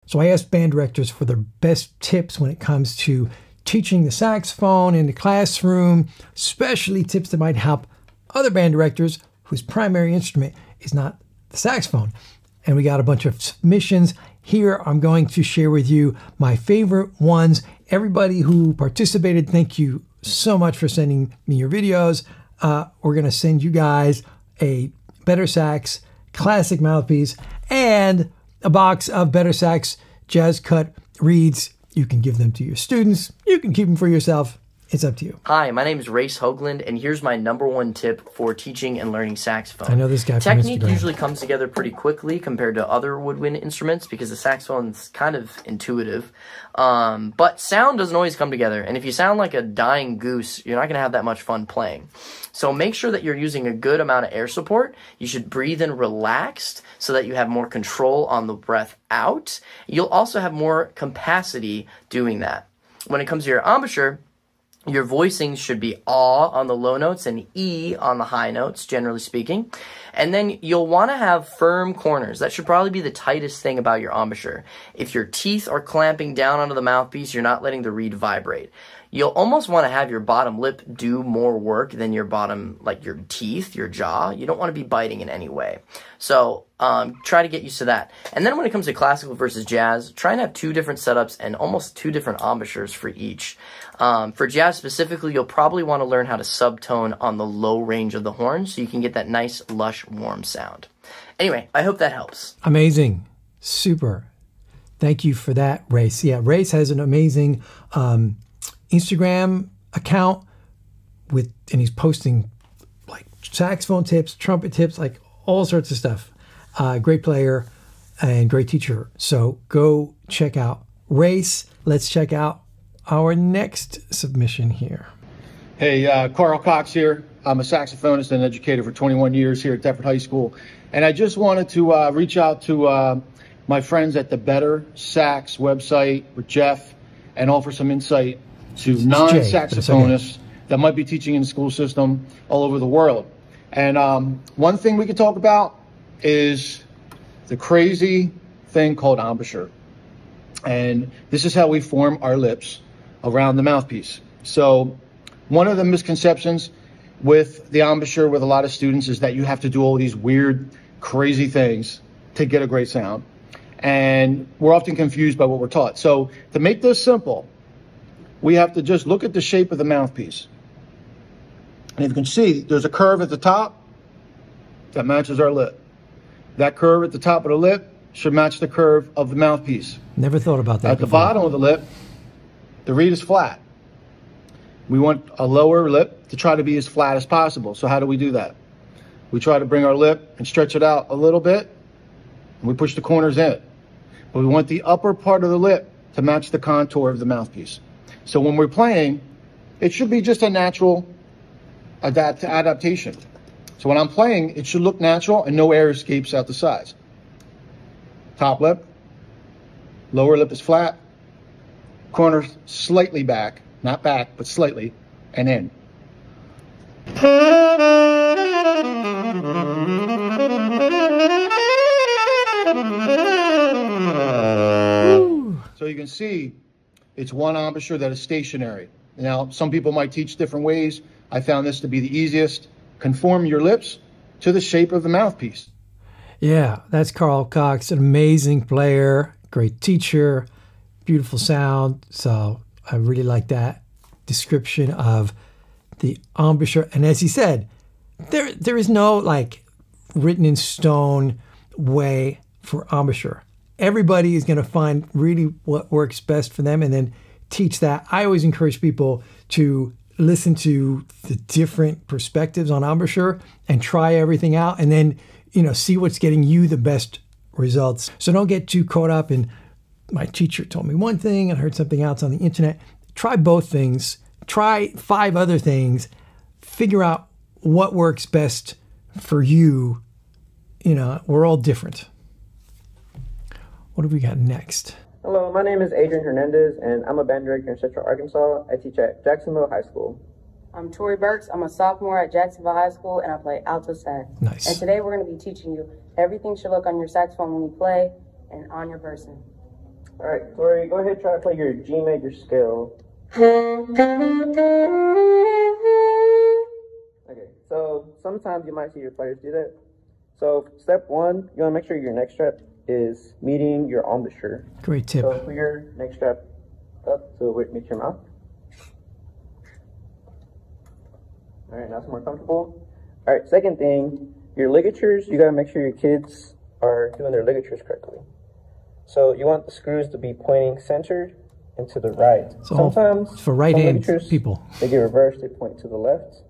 So I asked band directors for their best tips when it comes to teaching the saxophone in the classroom, especially tips that might help other band directors whose primary instrument is not the saxophone. And we got a bunch of submissions. Here I'm going to share with you my favorite ones. Everybody who participated, thank you so much for sending me your videos. We're going to send you guys a BetterSax classic mouthpiece and a box of BetterSax jazz cut reeds. You can give them to your students. You can keep them for yourself. It's up to you. Hi, my name is Race Hoagland, and here's my #1 tip for teaching and learning saxophone. I know this guy from Technique Instagram. usually comes together pretty quickly compared to other woodwind instruments because the saxophone's kind of intuitive. But sound doesn't always come together, and if you sound like a dying goose, you're not going to have that much fun playing. So make sure that you're using a good amount of air support. You should breathe in relaxed so that you have more control on the breath out. You'll also have more capacity doing that. When it comes to your embouchure, your voicing should be ah on the low notes and e on the high notes, generally speaking. And then you'll want to have firm corners. That should probably be the tightest thing about your embouchure. If your teeth are clamping down onto the mouthpiece, you're not letting the reed vibrate. You'll almost want to have your bottom lip do more work than your bottom, like your teeth, your jaw. You don't want to be biting in any way. So try to get used to that. And then when it comes to classical versus jazz, try and have 2 different setups and almost 2 different embouchures for each. For jazz specifically, you'll probably want to learn how to subtone on the low range of the horn so you can get that nice, lush, warm sound. Anyway, I hope that helps. Amazing. Super. Thank you for that, Race. Yeah, Race has an amazing Instagram account and he's posting like saxophone tips, trumpet tips, like all sorts of stuff. Great player and great teacher. So go check out Race. Let's check out our next submission here. Hey, Carl Cox here. I'm a saxophonist and educator for 21 years here at Deptford High School. And I just wanted to reach out to my friends at the BetterSax website with Jeff and offer some insight to non-saxophonists that might be teaching in the school system all over the world. And one thing we could talk about is the crazy thing called embouchure. And this is how we form our lips around the mouthpiece. So one of the misconceptions with the embouchure with a lot of students is that you have to do all these weird, crazy things to get a great sound. And we're often confused by what we're taught. So to make this simple, we have to just look at the shape of the mouthpiece. And if you can see, there's a curve at the top that matches our lip. That curve at the top of the lip should match the curve of the mouthpiece. Never thought about that At the bottom of the lip, the reed is flat. We want a lower lip to try to be as flat as possible. So how do we do that? We try to bring our lip and stretch it out a little bit, and we push the corners in. But we want the upper part of the lip to match the contour of the mouthpiece. So when we're playing, it should be just a natural adaptation. So when I'm playing, it should look natural and no air escapes out the sides. Top lip, lower lip is flat, corners slightly back, not back, but slightly, and in. So you can see it's one embouchure that is stationary. Now, some people might teach different ways. I found this to be the easiest. Conform your lips to the shape of the mouthpiece. Yeah, that's Carl Cox, an amazing player, great teacher, beautiful sound. So I really like that description of the embouchure. And as he said, there is no like written in stone way for embouchure. Everybody is going to find really what works best for them and then teach that. I always encourage people to listen to the different perspectives on embouchure and try everything out and then, you know, see what's getting you the best results. So don't get too caught up in my teacher told me one thing and I heard something else on the internet. Try both things. Try 5 other things. Figure out what works best for you. You know, we're all different. What do we got next? Hello, my name is Adrian Hernandez, and I'm a band director in Central Arkansas. I teach at Jacksonville High School. I'm Tori Burks. I'm a sophomore at Jacksonville High School, and I play alto sax. Nice. And today we're going to be teaching you everything should look on your saxophone when you play and on your person. All right, Tori, go ahead and try to play your G major scale. Okay, so sometimes you might see your players do that. So step one, you want to make sure your neck strap is meeting your embouchure. Great tip. So put your neck strap up so it meets your mouth. All right, now it's more comfortable. All right, second thing, your ligatures, you got to make sure your kids are doing their ligatures correctly. So you want the screws to be pointing centered and to the right. So sometimes for right-hand people, they get reversed, they point to the left.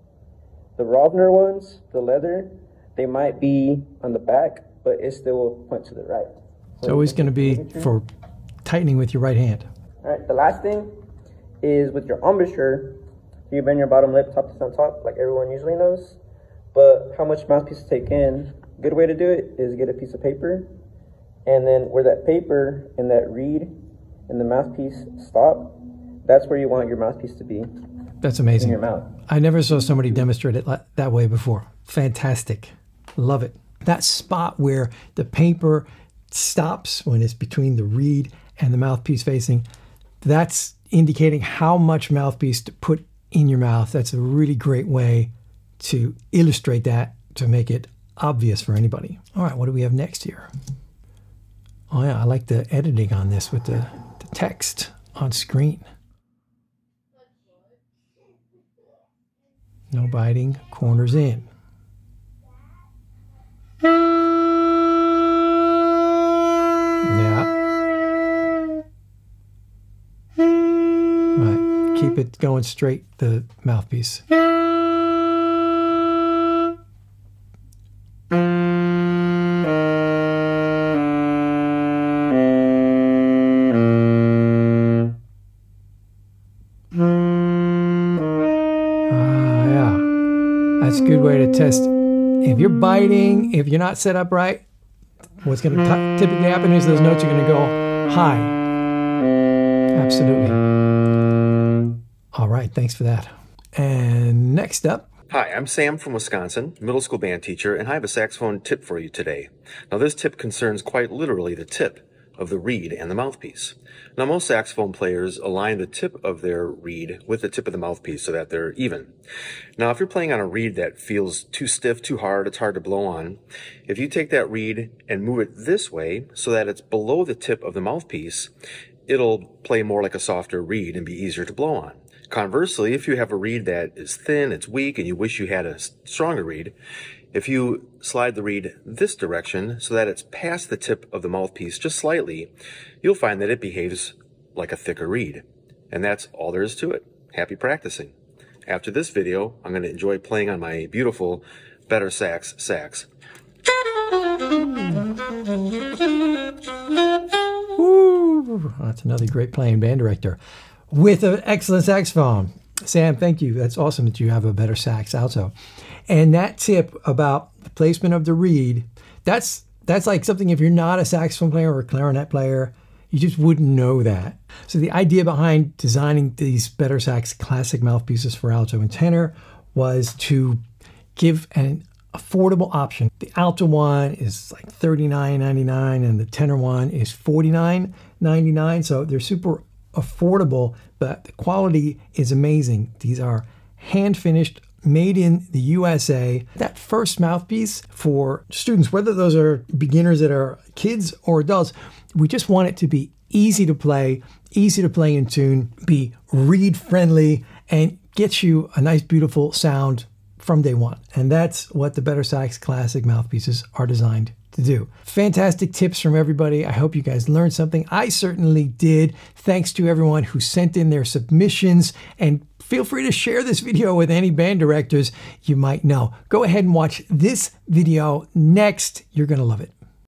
The Rovner ones, the leather, they might be on the back, but it still will point to the right. It's always going to be for tightening with your right hand. All right, the last thing is with your embouchure, you bend your bottom lip top to top, like everyone usually knows. But how much mouthpiece to take in, a good way to do it is get a piece of paper, and then where that paper and that reed and the mouthpiece stop, that's where you want your mouthpiece to be. That's amazing. In your mouth. I never saw somebody demonstrate it that way before. Fantastic. Love it. That spot where the paper stops when it's between the reed and the mouthpiece facing, that's indicating how much mouthpiece to put in your mouth. That's a really great way to illustrate that, to make it obvious for anybody. All right, what do we have next here? Oh yeah, I like the editing on this with the text on screen. No biting, corners in. Yeah. Right, keep it going straight, the mouthpiece. That's a good way to test. If you're biting, if you're not set up right, what's going to typically happen is those notes are going to go high. Absolutely. All right, thanks for that. And next up. Hi, I'm Sam from Wisconsin, middle school band teacher, and I have a saxophone tip for you today. Now this tip concerns quite literally the tip of the reed and the mouthpiece. Now most saxophone players align the tip of their reed with the tip of the mouthpiece so that they're even. Now if you're playing on a reed that feels too stiff, too hard, it's hard to blow on, if you take that reed and move it this way so that it's below the tip of the mouthpiece, it'll play more like a softer reed and be easier to blow on. Conversely, if you have a reed that is thin, it's weak, and you wish you had a stronger reed, if you slide the reed this direction so that it's past the tip of the mouthpiece just slightly, you'll find that it behaves like a thicker reed. And that's all there is to it. Happy practicing. After this video, I'm going to enjoy playing on my beautiful BetterSax sax. Woo! That's another great playing band director with an excellent saxophone. Sam, thank you. That's awesome that you have a BetterSax alto. And that tip about the placement of the reed, that's like something if you're not a saxophone player or a clarinet player, you just wouldn't know that. So the idea behind designing these BetterSax classic mouthpieces for alto and tenor was to give an affordable option. The alto one is like $39.99 and the tenor one is $49.99. So they're super affordable, but the quality is amazing. These are hand finished, made in the USA. That first mouthpiece for students, whether those are beginners that are kids or adults, we just want it to be easy to play in tune, be reed friendly, and get you a nice, beautiful sound from day one. And that's what the BetterSax classic mouthpieces are designed to do. Fantastic tips from everybody. I hope you guys learned something. I certainly did. Thanks to everyone who sent in their submissions, and feel free to share this video with any band directors you might know. Go ahead and watch this video next. You're going to love it.